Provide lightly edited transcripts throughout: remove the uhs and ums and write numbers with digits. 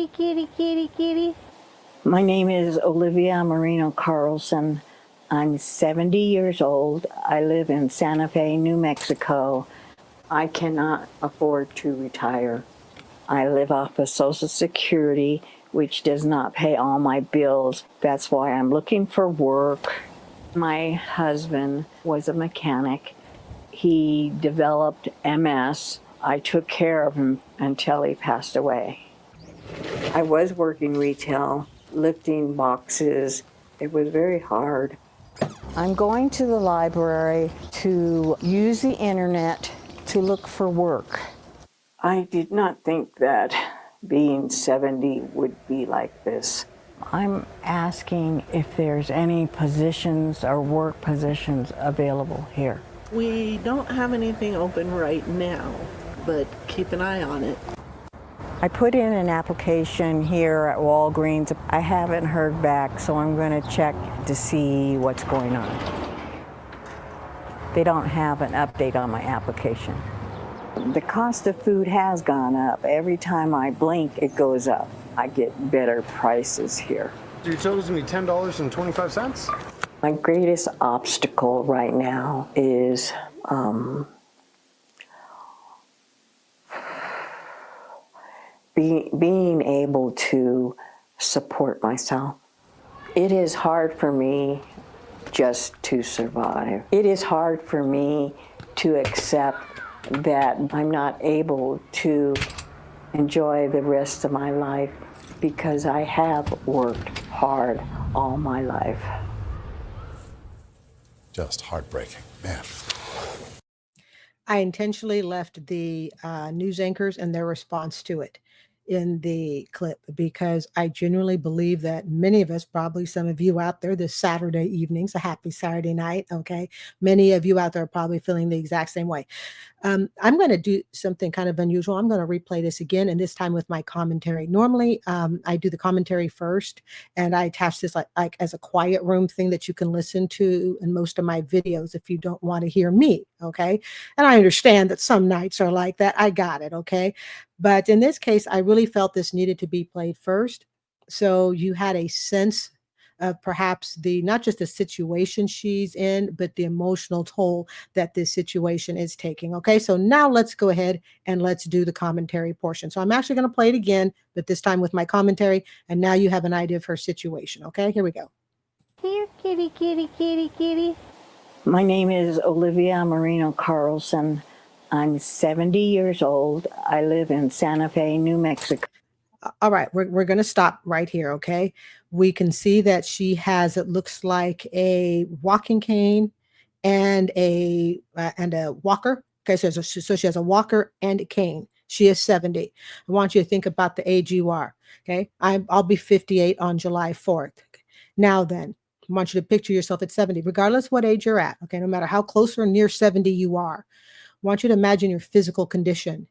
kitty, kitty, kitty, kitty. My name is Olivia Marino Carlson. I'm 70 years old. I live in Santa Fe, New Mexico. I cannot afford to retire. I live off of Social Security, which does not pay all my bills. That's why I'm looking for work. My husband was a mechanic. He developed MS. I took care of him until he passed away. I was working retail, lifting boxes. It was very hard. I'm going to the library to use the internet to look for work. I did not think that being 70 would be like this. I'm asking if there's any positions or work positions available here. We don't have anything open right now, but keep an eye on it. I put in an application here at Walgreens. I haven't heard back, so I'm going to check to see what's going on. They don't have an update on my application. The cost of food has gone up. Every time I blink, it goes up. I get better prices here. Your total's gonna be $10.25? My greatest obstacle right now is being able to support myself. It is hard for me just to survive. It is hard for me to accept that I'm not able to enjoy the rest of my life because I have worked hard all my life. Just heartbreaking, man. I intentionally left the news anchors and their response to it in the clip because I genuinely believe that many of us, probably some of you out there this Saturday evenings, a happy Saturday night, okay? Many of you out there are probably feeling the exact same way. I'm going to do something kind of unusual. I'm going to replay this again, and this time with my commentary. Normally, I do the commentary first, and I attach this like as a quiet room thing that you can listen to in most of my videos if you don't want to hear me, okay? And I understand that some nights are like that. I got it, okay? But in this case, I really felt this needed to be played first, so you had a sense of perhaps the not just the situation she's in, but the emotional toll that this situation is taking. Okay, so now let's go ahead and let's do the commentary portion. So I'm actually going to play it again, but this time with my commentary, and now you have an idea of her situation. Okay, here we go. Here, kitty, kitty, kitty, kitty. My name is Olivia Marino Carlson. I'm 70 years old. I live in Santa Fe, New Mexico. All right, we're going to stop right here, okay? We can see that she has, it looks like a walking cane and a walker. Okay, so she has a walker and a cane. She is 70. I want you to think about the age you are, okay? I'll be 58 on July 4th. Now then, I want you to picture yourself at 70, regardless what age you're at, okay? No matter how close or near 70 you are. I want you to imagine your physical condition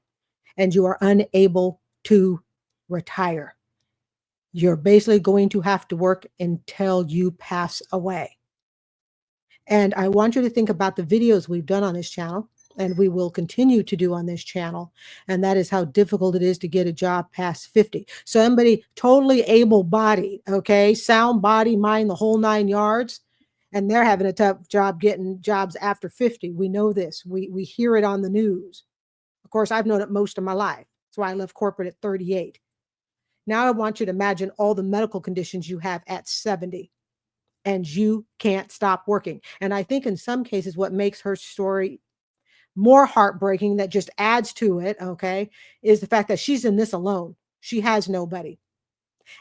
and you are unable to retire. You're basically going to have to work until you pass away. And I want you to think about the videos we've done on this channel and we will continue to do on this channel. And that is how difficult it is to get a job past 50. Somebody totally able-bodied, okay, sound body, mind, the whole 9 yards, and they're having a tough job getting jobs after 50. We know this. We hear it on the news. Of course, I've known it most of my life. That's why I left corporate at 38. Now I want you to imagine all the medical conditions you have at 70 and you can't stop working. And I think in some cases, what makes her story more heartbreaking, that just adds to it, okay, is the fact that she's in this alone. She has nobody.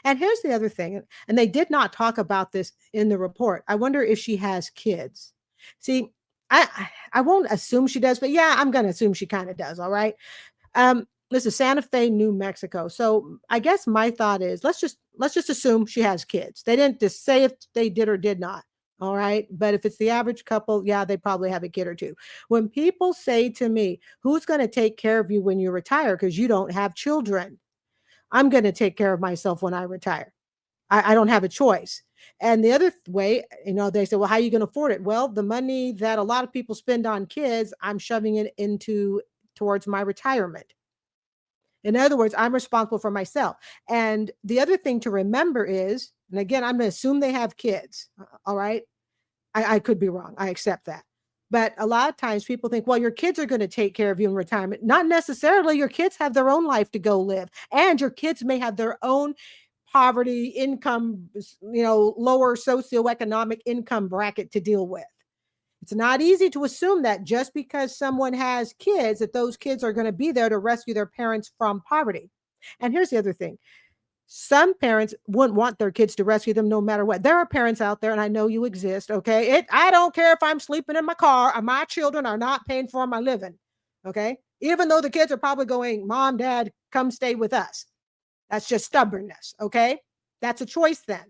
And here's the other thing, and they did not talk about this in the report. I wonder if she has kids. See, I won't assume she does, but yeah, I'm going to assume she kind of does. All right. This is Santa Fe, New Mexico. So I guess my thought is let's just assume she has kids. They didn't just say if they did or did not. All right. But if it's the average couple, yeah, they probably have a kid or two. When people say to me, who's going to take care of you when you retire because you don't have children? I'm going to take care of myself when I retire. I don't have a choice. And the other way, they say, well, how are you going to afford it? Well, the money that a lot of people spend on kids, I'm shoving it towards my retirement. In other words, I'm responsible for myself. And the other thing to remember is, and again, I'm going to assume they have kids. All right. I could be wrong. I accept that. But a lot of times people think, well, your kids are going to take care of you in retirement. Not necessarily. Your kids have their own life to go live, and your kids may have their own poverty, income, lower socioeconomic income bracket to deal with. It's not easy to assume that just because someone has kids, that those kids are going to be there to rescue their parents from poverty. And here's the other thing. Some parents wouldn't want their kids to rescue them no matter what. There are parents out there, and I know you exist, okay? I don't care if I'm sleeping in my car or my children are not paying for my living, okay? Even though the kids are probably going, Mom, Dad, come stay with us. That's just stubbornness, okay? That's a choice then.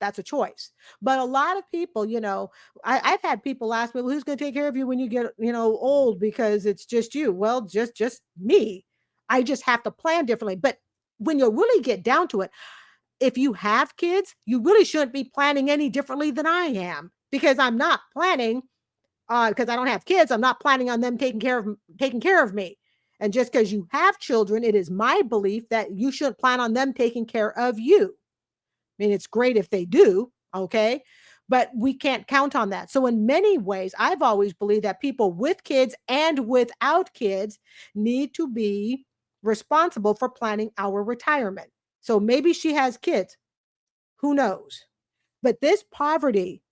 That's a choice. But a lot of people, I've had people ask me, well, who's going to take care of you when you get, old because it's just you? Well, just me. I just have to plan differently. But when you really get down to it, if you have kids, you really shouldn't be planning any differently than I am, because I'm not planning because I don't have kids. I'm not planning on them taking care of me. And just because you have children, it is my belief that you shouldn't plan on them taking care of you. I mean, it's great if they do, okay? But we can't count on that. So in many ways, I've always believed that people with kids and without kids need to be responsible for planning our retirement. So maybe she has kids. Who knows? But this poverty,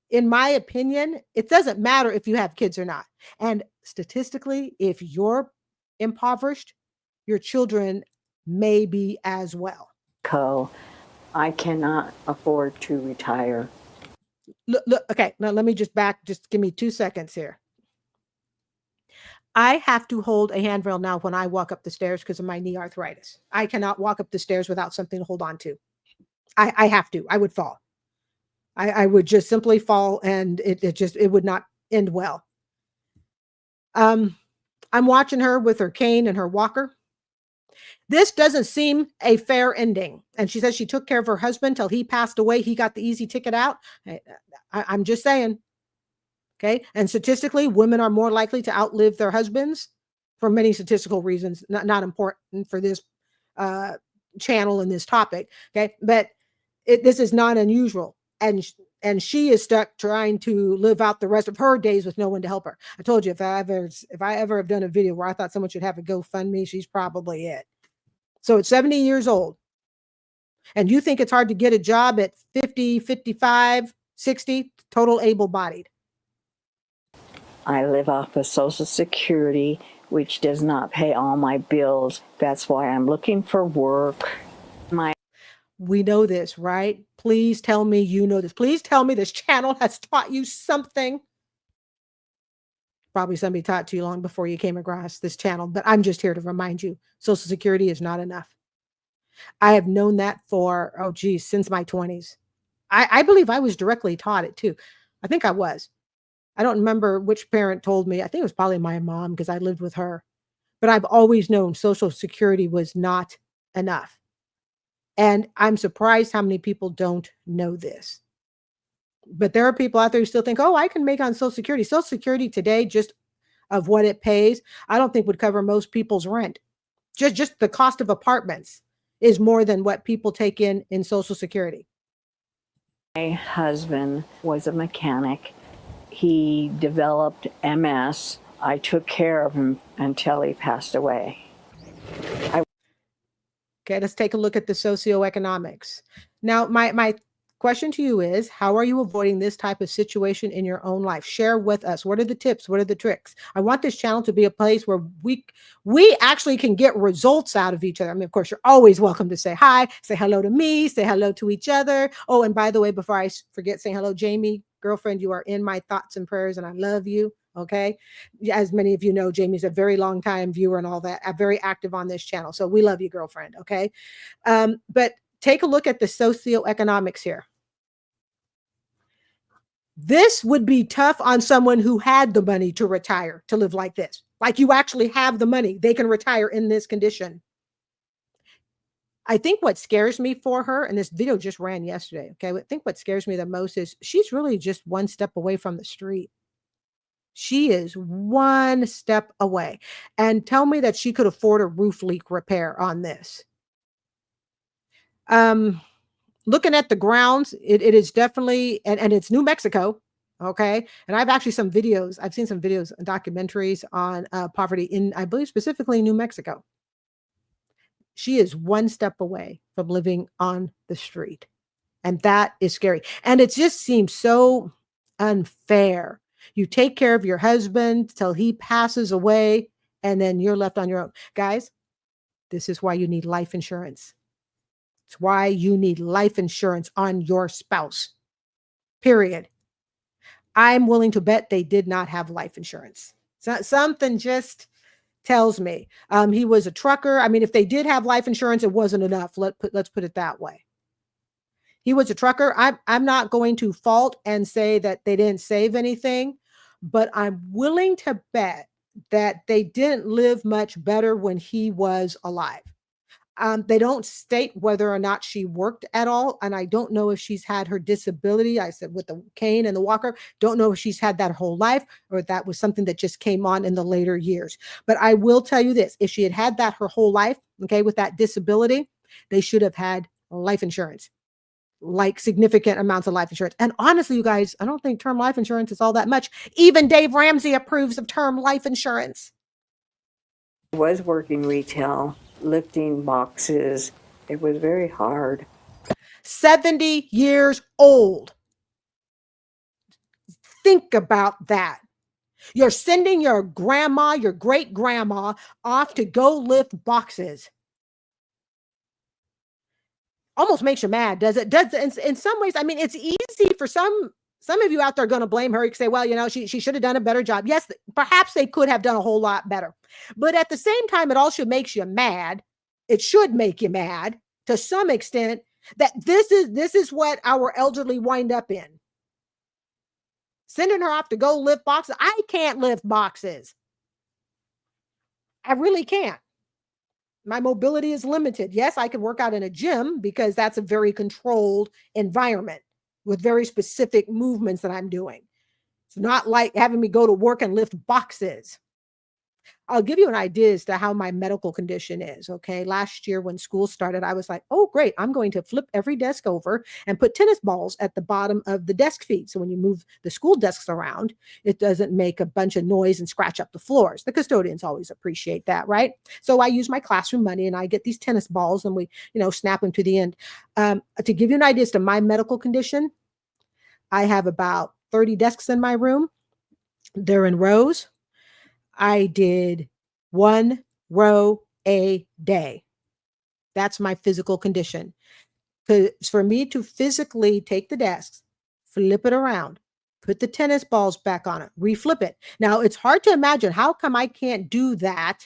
in my opinion, it doesn't matter if you have kids or not. And statistically, if you're impoverished, your children may be as well. I cannot afford to retire. Look, okay, now let me just give me 2 seconds here. I have to hold a handrail now when I walk up the stairs because of my knee arthritis. I cannot walk up the stairs without something to hold on to. I have to. I would fall. I would just simply fall, and it would not end well. I'm watching her with her cane and her walker. This doesn't seem a fair ending. And she says she took care of her husband till he passed away. He got the easy ticket out. I'm just saying. Okay. And statistically, women are more likely to outlive their husbands for many statistical reasons, not important for this channel and this topic. Okay. But this is not unusual. And she is stuck trying to live out the rest of her days with no one to help her. I told you, if I ever have done a video where I thought someone should have a GoFundMe, she's probably it. So at 70 years old, and you think it's hard to get a job at 50, 55, 60, total able-bodied. I live off of Social Security, which does not pay all my bills. That's why I'm looking for work. We know this, right? Please tell me you know this. Please tell me this channel has taught you something. Probably somebody taught to you long before you came across this channel, but I'm just here to remind you, Social Security is not enough. I have known that for, since my 20s. I believe I was directly taught it too. I think I was. I don't remember which parent told me. I think it was probably my mom because I lived with her. But I've always known Social Security was not enough. And I'm surprised how many people don't know this. But there are people out there who still think, I can make on Social Security. Social Security today, just of what it pays, I don't think would cover most people's rent. Just the cost of apartments is more than what people take in Social Security. My husband was a mechanic. He developed MS. I took care of him until he passed away. Okay, let's take a look at the socioeconomics. Now, my question to you is, how are you avoiding this type of situation in your own life? Share with us. What are the tips? What are the tricks? I want this channel to be a place where we actually can get results out of each other. I mean, of course, you're always welcome to say hi, say hello to me, say hello to each other. Oh, and by the way, before I forget saying hello, Jamie, girlfriend, you are in my thoughts and prayers, and I love you. Okay. As many of you know, Jamie's a very long time viewer and all that, very active on this channel. So we love you, girlfriend. Okay. But take a look at the socioeconomics here. This would be tough on someone who had the money to retire, to live like this. Like you actually have the money. They can retire in this condition. I think what scares me for her, and this video just ran yesterday. Okay. I think what scares me the most is she's really just one step away from the street. She is one step away. And tell me that she could afford a roof leak repair on this. Looking at the grounds, it is definitely, and it's New Mexico. Okay. And I've seen some videos and documentaries on poverty in, I believe, specifically New Mexico. She is one step away from living on the street. And that is scary. And it just seems so unfair. You take care of your husband till he passes away, and then you're left on your own. Guys, this is why you need life insurance. It's why you need life insurance on your spouse. Period. I'm willing to bet they did not have life insurance. So, something just tells me he was a trucker. I mean, if they did have life insurance, it wasn't enough. Let's put it that way. He was a trucker. I'm not going to fault and say that they didn't save anything, but I'm willing to bet that they didn't live much better when he was alive. They don't state whether or not she worked at all, and I don't know if she's had her disability. I said with the cane and the walker, don't know if she's had that her whole life or if that was something that just came on in the later years. But I will tell you this: if she had had that her whole life, okay, with that disability, they should have had life insurance, like significant amounts of life insurance. And honestly, you guys, I don't think term life insurance is all that much. Even Dave Ramsey approves of term life insurance. I was working retail, lifting boxes. It was very hard. 70 years old. Think about that. You're sending your grandma, your great grandma off to go lift boxes. Almost makes you mad, does it? Does in some ways, I mean, it's easy for some of you out there going to blame her. You say, well, she should have done a better job. Yes, perhaps they could have done a whole lot better. But at the same time, it also makes you mad. It should make you mad to some extent that this is what our elderly wind up in. Sending her off to go lift boxes. I can't lift boxes. I really can't. My mobility is limited. Yes, I can work out in a gym because that's a very controlled environment with very specific movements that I'm doing. It's not like having me go to work and lift boxes. I'll give you an idea as to how my medical condition is. Okay. Last year when school started, I was like, oh, great. I'm going to flip every desk over and put tennis balls at the bottom of the desk feet. So when you move the school desks around, it doesn't make a bunch of noise and scratch up the floors. The custodians always appreciate that, right? So I use my classroom money and I get these tennis balls and we, snap them to the end. To give you an idea as to my medical condition, I have about 30 desks in my room. They're in rows. I did 1 row a day. That's my physical condition. Because for me to physically take the desks, flip it around, put the tennis balls back on it, reflip it. Now, it's hard to imagine how come I can't do that,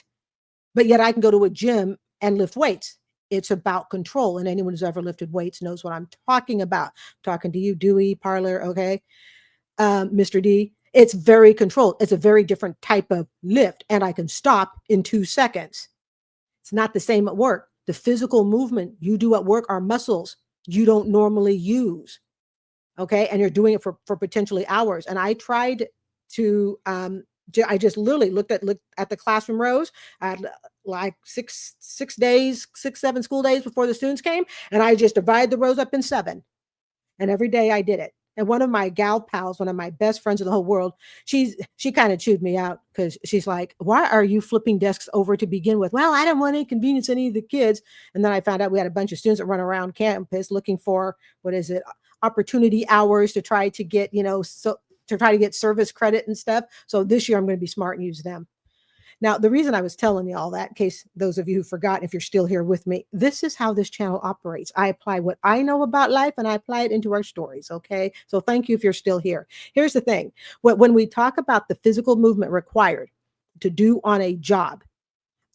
but yet I can go to a gym and lift weights. It's about control. And anyone who's ever lifted weights knows what I'm talking about. I'm talking to you, Dewey, Parlor, okay? Mr. D. It's very controlled. It's a very different type of lift, and I can stop in 2 seconds. It's not the same at work. The physical movement you do at work are muscles you don't normally use. Okay. And you're doing it for potentially hours. And I tried to, I just literally looked at the classroom rows. I had like 7 school days before the students came. And I just divided the rows up in 7. And every day I did it. And one of my gal pals, one of my best friends in the whole world, she kind of chewed me out because she's like, why are you flipping desks over to begin with? Well, I don't want to inconvenience any of the kids. And then I found out we had a bunch of students that run around campus looking for, opportunity hours to try to get, to try to get service credit and stuff. So this year I'm going to be smart and use them. Now, the reason I was telling you all that, in case those of you who forgot, if you're still here with me, this is how this channel operates. I apply what I know about life and I apply it into our stories. Okay. So thank you if you're still here. Here's the thing. When we talk about the physical movement required to do on a job,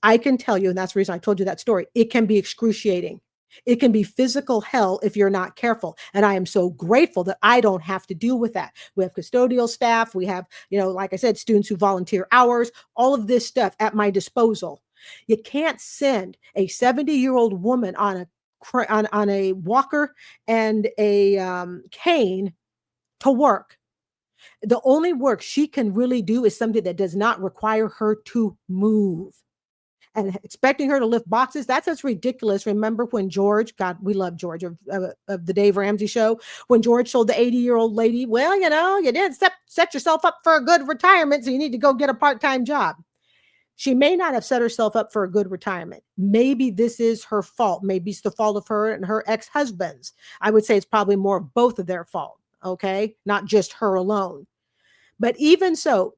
I can tell you, and that's the reason I told you that story, it can be excruciating. It can be physical hell if you're not careful. And I am so grateful that I don't have to deal with that. We have custodial staff. We have, like I said, students who volunteer hours, all of this stuff at my disposal. You can't send a 70-year-old woman on a walker and a cane to work. The only work she can really do is something that does not require her to move. And expecting her to lift boxes, that's just ridiculous. Remember when George, God, we love George of the Dave Ramsey show, when George told the 80-year-old lady, well, you didn't set yourself up for a good retirement, so you need to go get a part-time job. She may not have set herself up for a good retirement. Maybe this is her fault. Maybe it's the fault of her and her ex-husbands. I would say it's probably more both of their fault, okay? Not just her alone. But even so,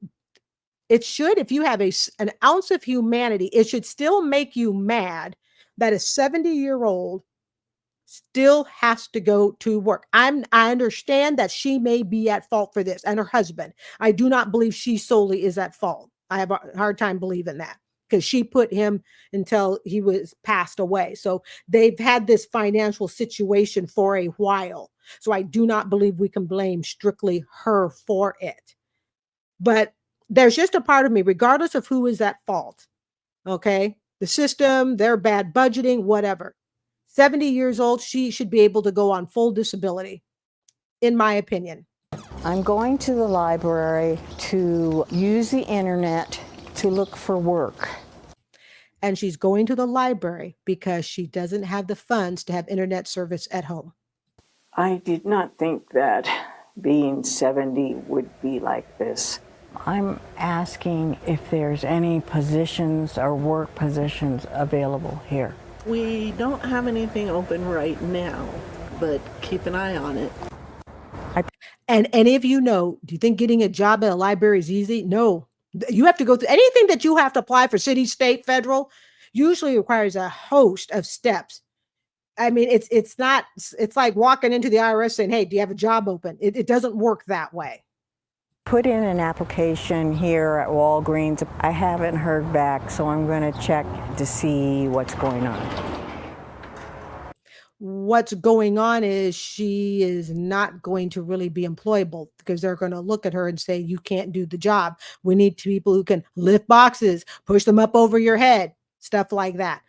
it should, if you have an ounce of humanity, it should still make you mad that a 70-year-old still has to go to work. I understand that she may be at fault for this, and her husband. I do not believe she solely is at fault. I have a hard time believing that, because she put him until he was passed away. So they've had this financial situation for a while. So I do not believe we can blame strictly her for it. But there's just a part of me, regardless of who is at fault, okay? The system, their bad budgeting, whatever. 70 years old, she should be able to go on full disability, in my opinion. I'm going to the library to use the internet to look for work. And she's going to the library because she doesn't have the funds to have internet service at home. I did not think that being 70 would be like this. I'm asking if there's any positions or work positions available here. We don't have anything open right now, but keep an eye on it. And any of you know, do you think getting a job at a library is easy? No. You have to go through anything that you have to apply for, city, state, federal, usually requires a host of steps. I mean, it's like walking into the IRS saying, hey, do you have a job open? It doesn't work that way. Put in an application here at Walgreens. I haven't heard back, so I'm going to check to see what's going on. What's going on is she is not going to really be employable, because they're going to look at her and say, you can't do the job. We need people who can lift boxes, push them up over your head, stuff like that.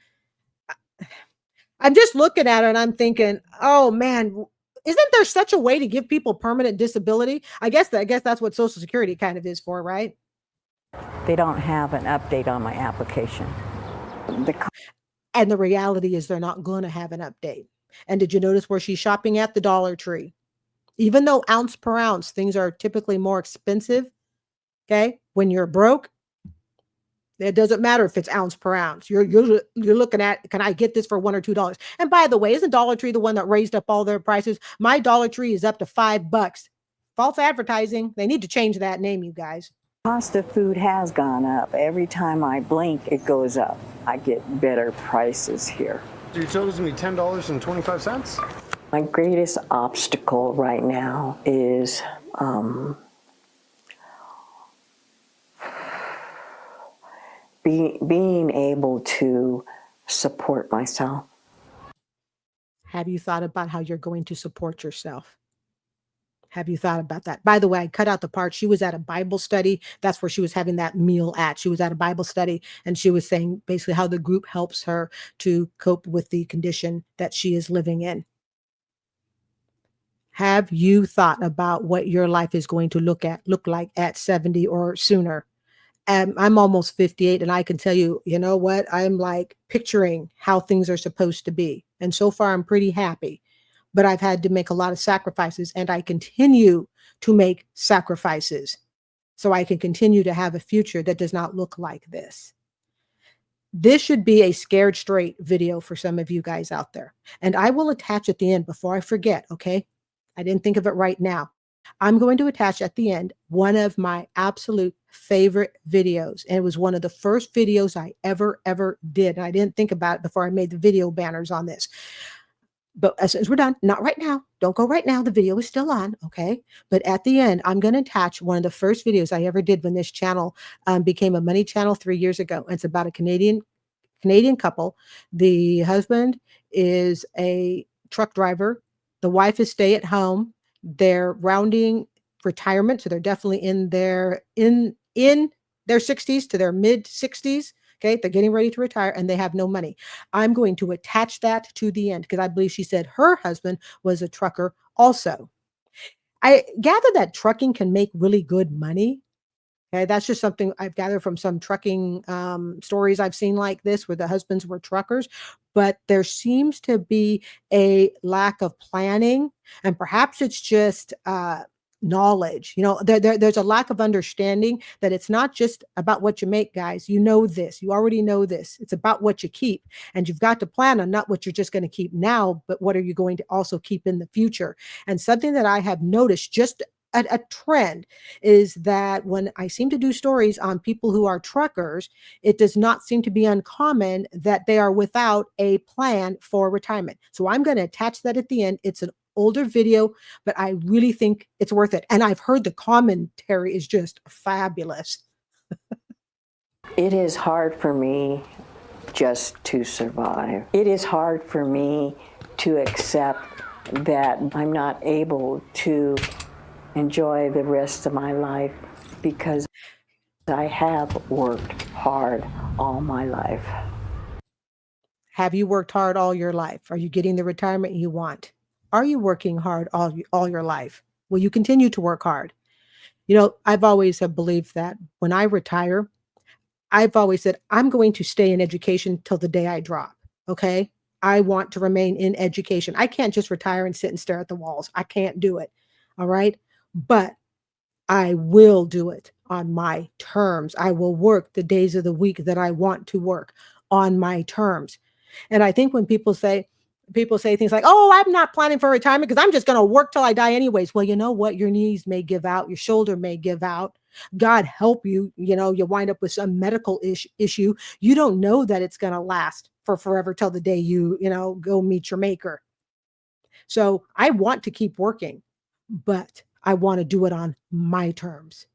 I'm just looking at her and I'm thinking, oh man, isn't there such a way to give people permanent disability? I guess that's what Social Security kind of is for, right? They don't have an update on my application. And the reality is they're not going to have an update. And did you notice where she's shopping at? The Dollar Tree. Even though ounce per ounce, things are typically more expensive. Okay. When you're broke, it doesn't matter if it's ounce per ounce. You're looking at, can I get this for $1 or $2? And by the way, isn't Dollar Tree the one that raised up all their prices? My Dollar Tree is up to $5. False advertising. They need to change that name, you guys. Cost of food has gone up. Every time I blink, it goes up. I get better prices here. You're telling me $10.25? My greatest obstacle right now is being able to support myself. Have you thought about how you're going to support yourself? Have you thought about that? By the way, I cut out the part. She was at a Bible study. That's where she was having that meal at. She was at a Bible study, and she was saying basically how the group helps her to cope with the condition that she is living in. Have you thought about what your life is going to look like at 70 or sooner? I'm almost 58, and I can tell you, you know what? I'm like picturing how things are supposed to be. And so far, I'm pretty happy. But I've had to make a lot of sacrifices, and I continue to make sacrifices so I can continue to have a future that does not look like this. This should be a scared straight video for some of you guys out there. And I will attach at the end before I forget, okay? I didn't think of it right now. I'm going to attach at the end one of my absolute favorite videos. And it was one of the first videos I ever did. And I didn't think about it before I made the video banners on this. But as soon as we're done, not right now, don't go right now. The video is still on, okay? But at the end, I'm going to attach one of the first videos I ever did when this channel became a money channel 3 years ago. It's about a Canadian couple. The husband is a truck driver. The wife is stay at home. They're rounding retirement, so they're definitely in their 60s to their mid 60s. Okay, they're getting ready to retire and they have no money. I'm going to attach that to the end because I believe she said her husband was a trucker also. I gather that trucking can make really good money. Okay, that's just something I've gathered from some trucking stories I've seen like this, where the husbands were truckers. But there seems to be a lack of planning, and perhaps it's just knowledge. There's a lack of understanding that it's not just about what you make, guys. You know this. You already know this. It's about what you keep, and you've got to plan on not what you're just going to keep now, but what are you going to also keep in the future. And something that I have noticed, just a trend, is that when I seem to do stories on people who are truckers, it does not seem to be uncommon that they are without a plan for retirement. So I'm going to attach that at the end. It's an older video, but I really think it's worth it. And I've heard the commentary is just fabulous. It is hard for me just to survive. It is hard for me to accept that I'm not able to enjoy the rest of my life because I have worked hard all my life. Have you worked hard all your life? Are you getting the retirement you want? Are you working hard all your life? Will you continue to work hard? I've always have believed that when I retire, I've always said, I'm going to stay in education till the day I drop. Okay. I want to remain in education. I can't just retire and sit and stare at the walls. I can't do it. All right. But I will do it on my terms. I will work the days of the week that I want to work on my terms. And I think when people say things like, "Oh, I'm not planning for retirement because I'm just going to work till I die anyways." Well, you know what? Your knees may give out, your shoulder may give out. God help you, you wind up with some medical issue. You don't know that it's going to last for forever till the day you go meet your maker. So I want to keep working, but I want to do it on my terms,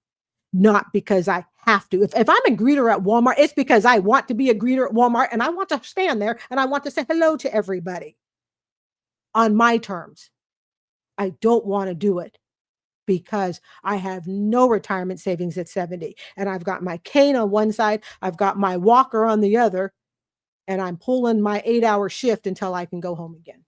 not because I have to. If I'm a greeter at Walmart, it's because I want to be a greeter at Walmart and I want to stand there and I want to say hello to everybody on my terms. I don't want to do it because I have no retirement savings at 70. And I've got my cane on one side, I've got my walker on the other, and I'm pulling my 8-hour shift until I can go home again.